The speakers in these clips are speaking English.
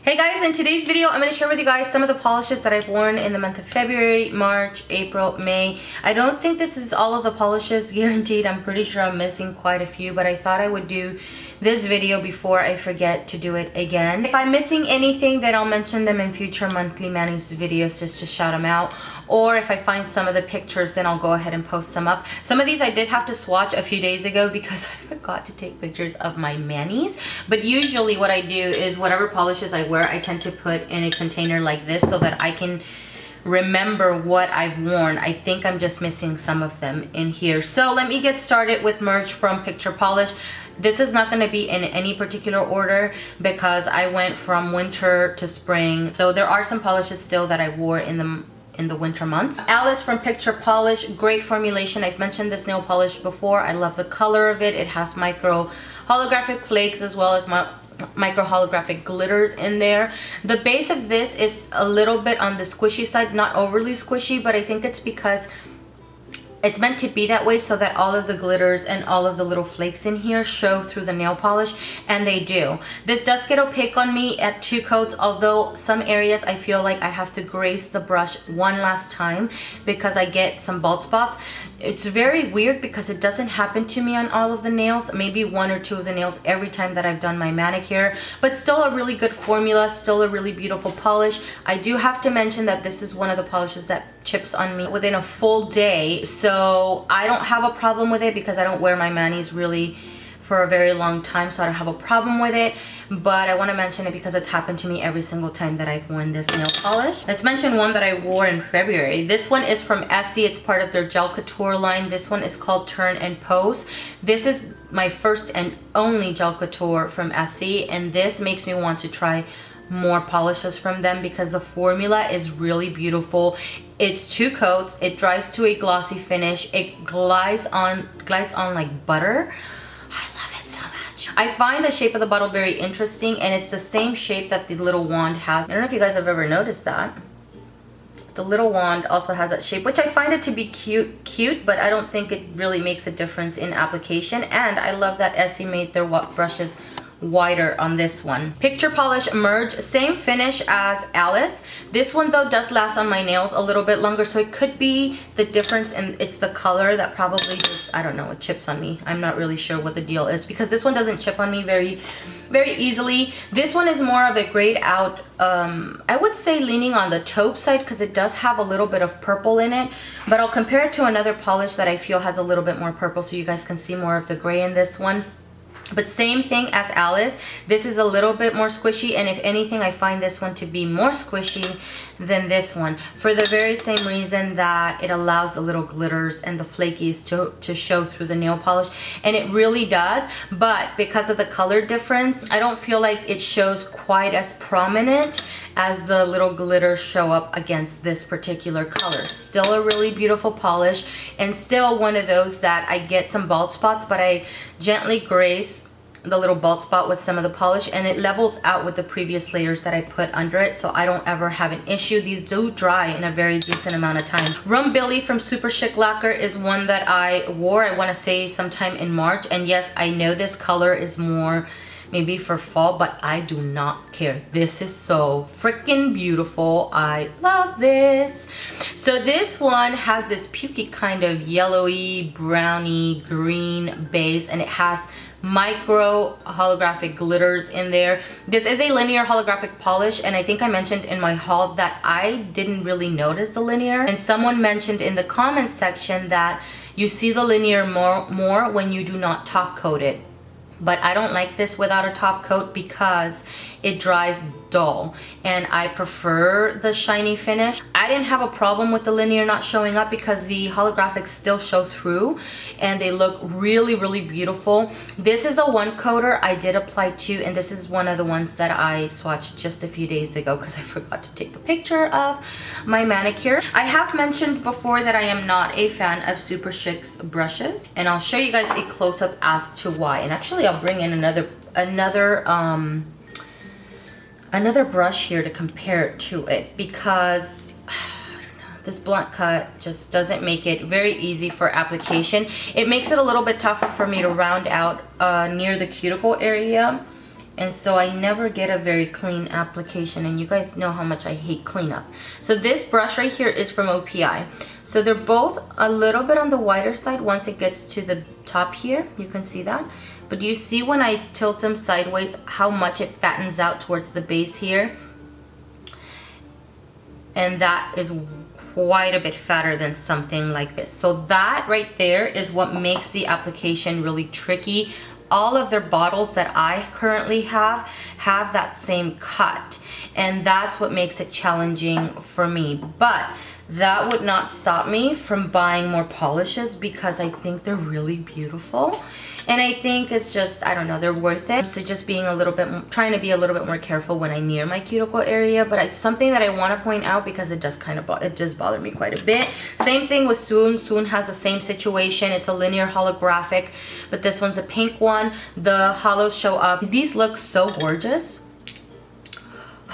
Hey guys, in today's video I'm going to share with you guys some of the polishes that I've worn in the month of February, March, April, May. I don't think this is all of the polishes guaranteed. I'm pretty sure I'm missing quite a few, but I thought I would do this video before I forget to do it again. If I'm missing anything, then I'll mention them in future monthly manis videos just to shout them out. Or if I find some of the pictures, then I'll go ahead and post some up. Some of these I did have to swatch a few days ago because I forgot to take pictures of my manis. But usually what I do is whatever polishes I wear, I tend to put in a container like this so that I can remember what I've worn. I think I'm just missing some of them in here. So let me get started with merch from Picture Polish. This is not going to be in any particular order because I went from winter to spring. So there are some polishes still that I wore in the winter months. Alice from Picture Polish, great formulation. I've mentioned this nail polish before. I love the color of it. It has micro holographic flakes as well as micro holographic glitters in there. The base of this is a little bit on the squishy side, not overly squishy, but I think it's because it's meant to be that way so that all of the glitters and all of the little flakes in here show through the nail polish, and they do. This does get opaque on me at 2 coats, although some areas I feel like I have to graze the brush one last time because I get some bald spots. It's very weird because it doesn't happen to me on all of the nails, maybe 1 or 2 of the nails every time that I've done my manicure, but still a really good formula, still a really beautiful polish. I do have to mention that this is one of the polishes that chips on me within a full day, so I don't have a problem with it because I don't wear my manis really for a very long time, so I don't have a problem with it. But I want to mention it because it's happened to me every single time that I've worn this nail polish. Let's mention one that I wore in February. This one is from Essie. It's part of their Gel Couture line. This one is called Turn and Pose. This is my first and only Gel Couture from Essie, and this makes me want to try more polishes from them because the formula is really beautiful. It's 2 coats. It dries to a glossy finish. It glides on like butter. I love it so much. I find the shape of the bottle very interesting, and it's the same shape that the little wand has. I don't know if you guys have ever noticed that. The little wand also has that shape, which I find it to be cute, but I don't think it really makes a difference in application. And I love that Essie made their brushes wider on this one. Picture Polish Merge, same finish as Alice. This one though does last on my nails a little bit longer, so it could be the difference, and it's the color that probably just, I don't know, it chips on me. I'm not really sure what the deal is because this one doesn't chip on me very easily. This one is more of a grayed out, I would say leaning on the taupe side because it does have a little bit of purple in it, but I'll compare it to another polish that I feel has a little bit more purple so you guys can see more of the gray in this one. But same thing as Alice, this is a little bit more squishy, and if anything I find this one to be more squishy than this one for the very same reason that it allows the little glitters and the flakies to show through the nail polish, and it really does. But because of the color difference, I don't feel like it shows quite as prominent as the little glitters show up against this particular color. Still a really beautiful polish, and still one of those that I get some bald spots, but I gently graze the little bald spot with some of the polish, and it levels out with the previous layers that I put under it, so I don't ever have an issue. These do dry in a very decent amount of time. Rum-Billie from Superchic Lacquer is one that I wore, I want to say sometime in March, and yes, I know this color is more maybe for fall, but I do not care. This is so freaking beautiful. I love this. So this one has this pukey kind of yellowy, browny, green base, and it has micro holographic glitters in there. This is a linear holographic polish, and I think I mentioned in my haul that I didn't really notice the linear, and someone mentioned in the comment section that you see the linear more when you do not top coat it. But I don't like this without a top coat because it dries dull, and I prefer the shiny finish. I didn't have a problem with the linear not showing up because the holographics still show through and they look really beautiful. This is a 1-coater I did apply to, and this is one of the ones that I swatched just a few days ago because I forgot to take a picture of my manicure. I have mentioned before that I am not a fan of Superchic's brushes, and I'll show you guys a close-up as to why. And actually I'll bring in another brush here to compare it to it because I don't know, this blunt cut just doesn't make it very easy for application. It makes it a little bit tougher for me to round out near the cuticle area, and so I never get a very clean application, and you guys know how much I hate cleanup. So this brush right here is from OPI. So they're both a little bit on the wider side once it gets to the top here. You can see that. But do you see when I tilt them sideways how much it fattens out towards the base here? And that is quite a bit fatter than something like this. So that right there is what makes the application really tricky. All of their bottles that I currently have that same cut, and that's what makes it challenging for me. But that would not stop me from buying more polishes because I think they're really beautiful, and I think it's just, I don't know, they're worth it. So just being a little bit, trying to be a little bit more careful when I'm near my cuticle area. But it's something that I want to point out because it does kind of, it just bothered me quite a bit. Same thing with Swoon. Swoon has the same situation. It's a linear holographic, but this one's a pink one. The hollows show up. These look so gorgeous.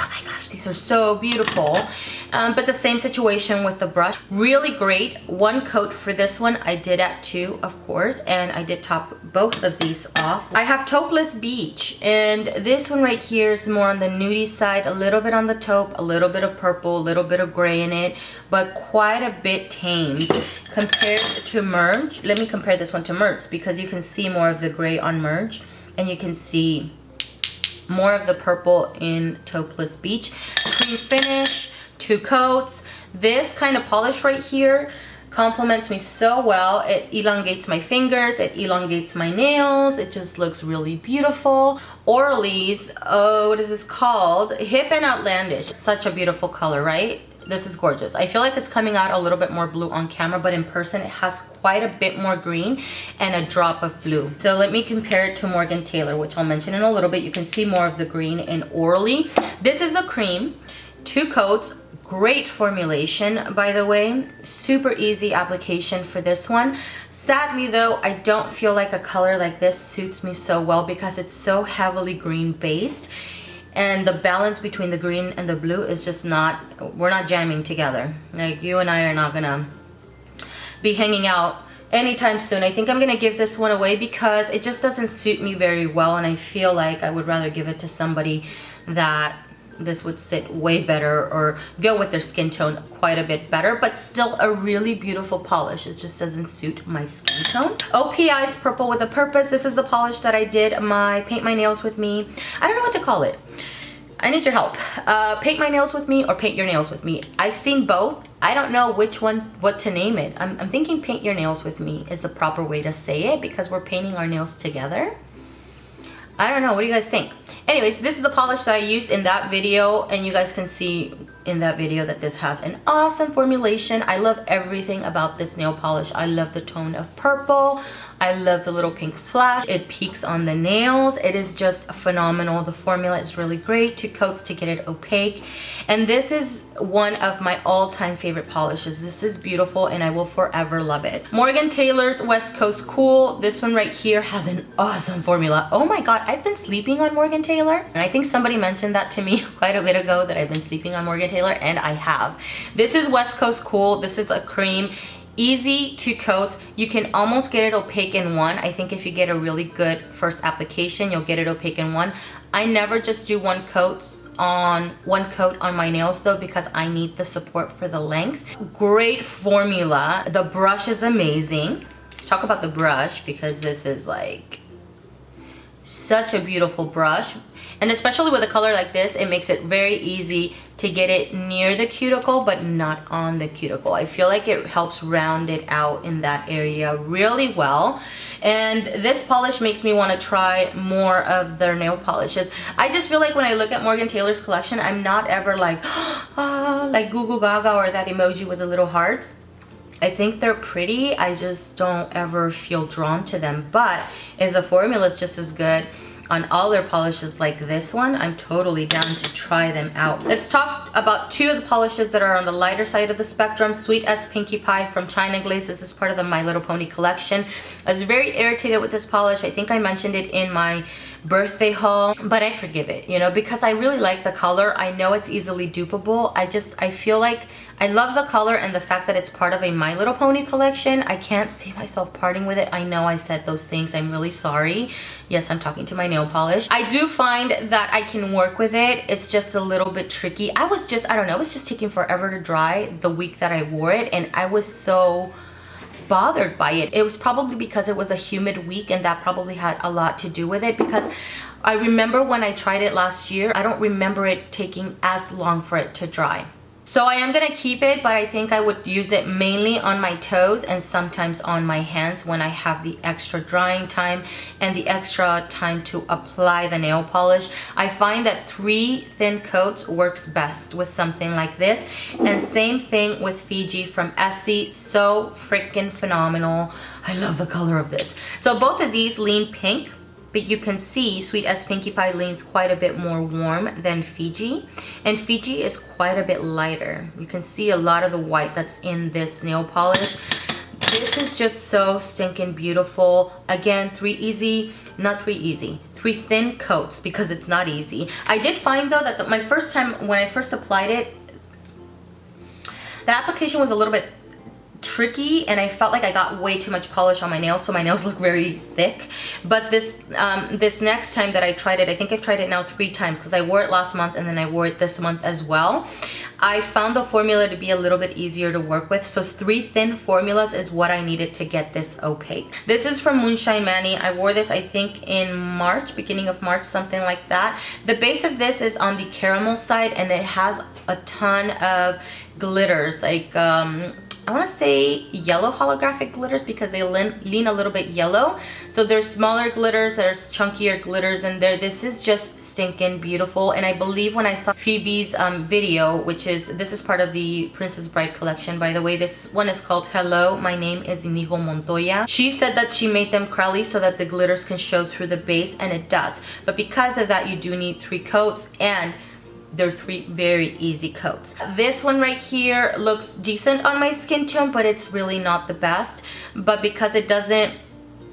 Oh my gosh, these are so beautiful. But the same situation with the brush. Really great. One coat for this one. I did at 2, of course, and I did top both of these off. I have Taupe-less Beach, and this one right here is more on the nudie side, a little bit on the taupe, a little bit of purple, a little bit of gray in it, but quite a bit tamed compared to Merge. Let me compare this one to Merge because you can see more of the gray on Merge, and you can see more of the purple in Taupe-less Beach. Cream finish, 2 coats. This kind of polish right here complements me so well. It elongates my fingers, it elongates my nails, it just looks really beautiful. Orly's, oh, what is this called? Hip and Outlandish. Such a beautiful color, right? This is gorgeous. I feel like it's coming out a little bit more blue on camera, but in person it has quite a bit more green and a drop of blue. So let me compare it to Morgan Taylor, which I'll mention in a little bit. You can see more of the green in Orly. This is a cream, 2 coats, great formulation, by the way. Super easy application for this one. Sadly though, I don't feel like a color like this suits me so well because it's so heavily green based. And the balance between the green and the blue is just not, we're not jamming together. Like, you and I are not gonna be hanging out anytime soon. I think I'm gonna give this one away because it just doesn't suit me very well, and I feel like I would rather give it to somebody that this would sit way better or go with their skin tone quite a bit better, but still a really beautiful polish. It just doesn't suit my skin tone. OPI's Purple with a Purpose. This is the polish that I did my Paint My Nails With Me. I don't know what to call it. I need your help. Paint My Nails With Me or Paint Your Nails With Me. I've seen both. I don't know which one, what to name it. I'm thinking Paint Your Nails With Me is the proper way to say it because we're painting our nails together. I don't know, what do you guys think? Anyways, this is the polish that I used in that video, and you guys can see in that video that this has an awesome formulation. I love everything about this nail polish. I love the tone of purple. I love the little pink flash. It peaks on the nails. It is just phenomenal. The formula is really great. 2 coats to get it opaque. And this is one of my all-time favorite polishes. This is beautiful and I will forever love it. Morgan Taylor's West Coast Cool. This one right here has an awesome formula. Oh my god, I've been sleeping on Morgan Taylor. And I think somebody mentioned that to me quite a bit ago, that I've been sleeping on Morgan Taylor, and I have. This is West Coast Cool. This is a cream. Easy to coat. You can almost get it opaque in one. I think if you get a really good first application, you'll get it opaque in one. I never just do one coat on my nails though, because I need the support for the length. Great formula. The brush is amazing. Let's talk about the brush because this is like such a beautiful brush. And especially with a color like this, it makes it very easy to get it near the cuticle but not on the cuticle. I feel like it helps round it out in that area really well. And this polish makes me want to try more of their nail polishes. I just feel like when I look at Morgan Taylor's collection, I'm not ever like, like Goo Goo Gaga or that emoji with the little hearts. I think they're pretty, I just don't ever feel drawn to them. But if the formula is just as good on all their polishes like this one, I'm totally down to try them out. Let's talk about 2 of the polishes that are on the lighter side of the spectrum. Sweet S Pinkie Pie from China Glaze. This is part of the My Little Pony collection. I was very irritated with this polish. I think I mentioned it in my birthday haul, but I forgive it, you know, because I really like the color. I know it's easily dupable. I feel like I love the color and the fact that it's part of a My Little Pony collection. I can't see myself parting with it. I know I said those things. I'm really sorry. Yes, I'm talking to my nail polish. I do find that I can work with it. It's just a little bit tricky. I don't know, it was just taking forever to dry the week that I wore it, and I was so bothered by it. It was probably because it was a humid week, and that probably had a lot to do with it, because I remember when I tried it last year, I don't remember it taking as long for it to dry. So I am gonna keep it, but I think I would use it mainly on my toes and sometimes on my hands when I have the extra drying time and the extra time to apply the nail polish. I find that 3 thin coats works best with something like this. And same thing with Fiji from Essie. So freaking phenomenal. I love the color of this. So both of these lean pink, but you can see Sweet as Pinkie Pie leans quite a bit more warm than Fiji, and Fiji is quite a bit lighter. You can see a lot of the white that's in this nail polish. This is just so stinking beautiful. Again, 3 thin coats, because it's not easy. I did find though that my first time when I first applied it, the application was a little bit tricky, and I felt like I got way too much polish on my nails, so my nails look very thick. But this next time that I tried it, I think I've tried it now 3 times, because I wore it last month and then I wore it this month as well. I found the formula to be a little bit easier to work with. So 3 thin formulas is what I needed to get this opaque. This is from Moonshine Mani. I wore this I think in March, beginning of March, something like that. The base of this is on the caramel side, and it has a ton of glitters, like I want to say yellow holographic glitters, because they lean a little bit yellow. So there's smaller glitters, there's chunkier glitters in there. This is just stinking beautiful. And I believe when I saw Phoebe's video, this is part of the Princess Bride collection, by the way. This one is called Hello, My Name is Inigo Montoya. She said that she made them crowly so that the glitters can show through the base, and it does. But because of that, you do need 3 coats, and they're 3 very easy coats. This one right here looks decent on my skin tone, but it's really not the best. But because it doesn't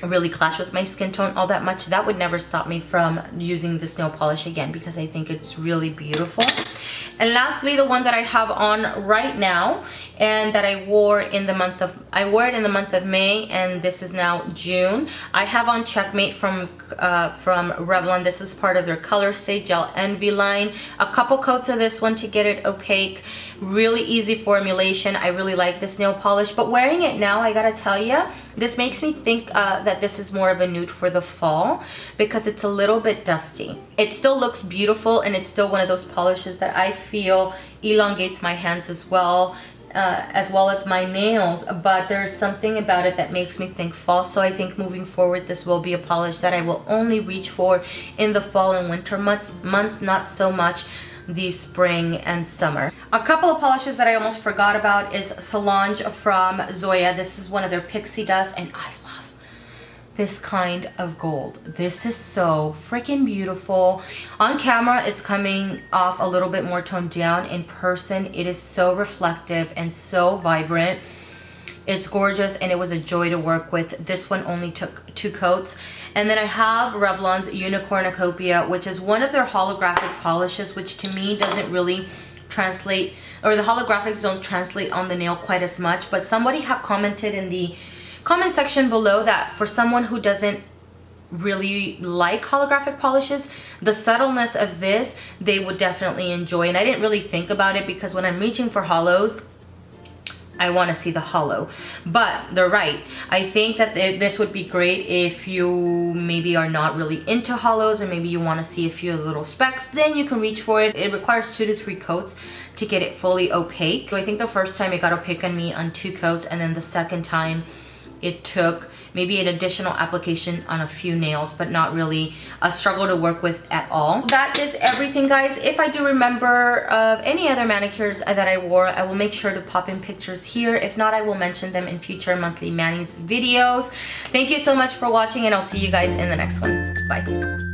really clash with my skin tone all that much, that would never stop me from using this nail polish again, because I think it's really beautiful. And lastly, the one that I have on right now, and that I wore in the month of May, and this is now June. I have on Checkmate from Revlon. This is part of their Color Stay Gel Envy line. A couple coats of this one to get it opaque. Really easy formulation. I really like this nail polish, but wearing it now, I gotta tell you, this makes me think that this is more of a nude for the fall, because it's a little bit dusty. It still looks beautiful, and it's still one of those polishes that I feel elongates my hands as well as my nails, but there's something about it that makes me think fall. So I think moving forward, this will be a polish that I will only reach for in the fall and winter months, not so much the spring and summer. A couple of polishes that I almost forgot about is Solange from Zoya. This is one of their pixie dust, and I love this kind of gold. This is so freaking beautiful. On camera, it's coming off a little bit more toned down. In person, it is so reflective and so vibrant. It's gorgeous, and it was a joy to work with. This one only took 2 coats. And then I have Revlon's Unicornicopia, which is one of their holographic polishes, which to me doesn't really translate, or the holographics don't translate on the nail quite as much. But somebody had commented in the comment section below that for someone who doesn't really like holographic polishes, the subtleness of this they would definitely enjoy. And I didn't really think about it, because when I'm reaching for hollows, I want to see the hollow. But they're right. I think that this would be great if you maybe are not really into hollows, and maybe you want to see a few little specks, then you can reach for it. It requires 2 to 3 coats to get it fully opaque. So I think the first time it got opaque on me on 2 coats, and then the second time it took maybe an additional application on a few nails, but not really a struggle to work with at all. That is everything, guys. If I do remember of any other manicures that I wore, I will make sure to pop in pictures here. If not, I will mention them in future monthly manis videos. Thank you so much for watching, and I'll see you guys in the next one. Bye.